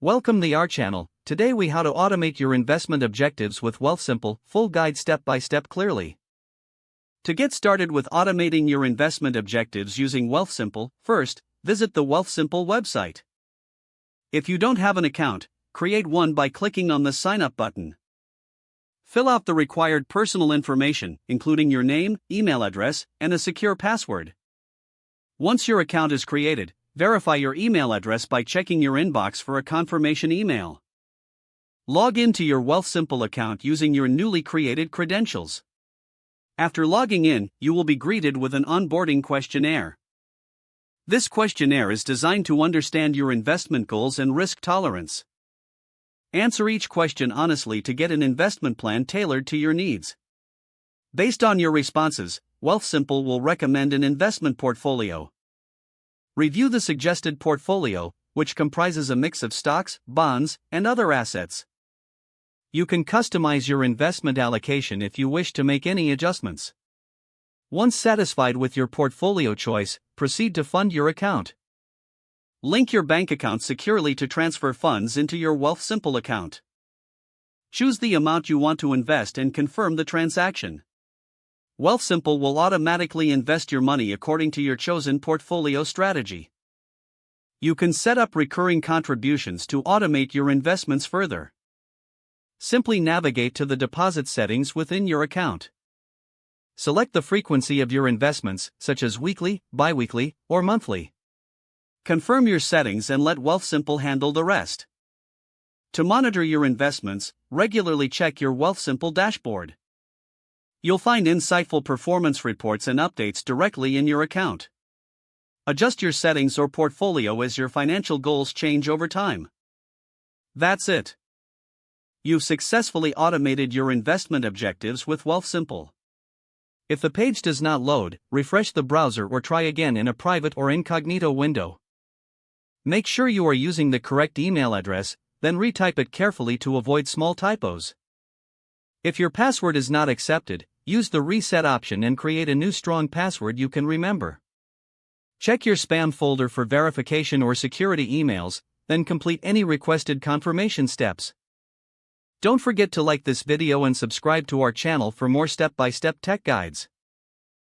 Welcome to our channel. Today we how to automate your investment objectives with Wealthsimple, full guide step by step clearly. To get started with automating your investment objectives using Wealthsimple, first, visit the Wealthsimple website. If you don't have an account, create one by clicking on the sign up button. Fill out the required personal information, including your name, email address, and a secure password. Once your account is created, verify your email address by checking your inbox for a confirmation email. Log into your Wealthsimple account using your newly created credentials. After logging in, you will be greeted with an onboarding questionnaire. This questionnaire is designed to understand your investment goals and risk tolerance. Answer each question honestly to get an investment plan tailored to your needs. Based on your responses, Wealthsimple will recommend an investment portfolio. Review the suggested portfolio, which comprises a mix of stocks, bonds, and other assets. You can customize your investment allocation if you wish to make any adjustments. Once satisfied with your portfolio choice, proceed to fund your account. Link your bank account securely to transfer funds into your Wealthsimple account. Choose the amount you want to invest and confirm the transaction. Wealthsimple will automatically invest your money according to your chosen portfolio strategy. You can set up recurring contributions to automate your investments further. Simply navigate to the deposit settings within your account. Select the frequency of your investments, such as weekly, bi-weekly, or monthly. Confirm your settings and let Wealthsimple handle the rest. To monitor your investments, regularly check your Wealthsimple dashboard. You'll find insightful performance reports and updates directly in your account. Adjust your settings or portfolio as your financial goals change over time. That's it. You've successfully automated your investment objectives with Wealthsimple. If the page does not load, refresh the browser or try again in a private or incognito window. Make sure you are using the correct email address, then retype it carefully to avoid small typos. If your password is not accepted, use the reset option and create a new strong password you can remember. Check your spam folder for verification or security emails, then complete any requested confirmation steps. Don't forget to like this video and subscribe to our channel for more step-by-step tech guides.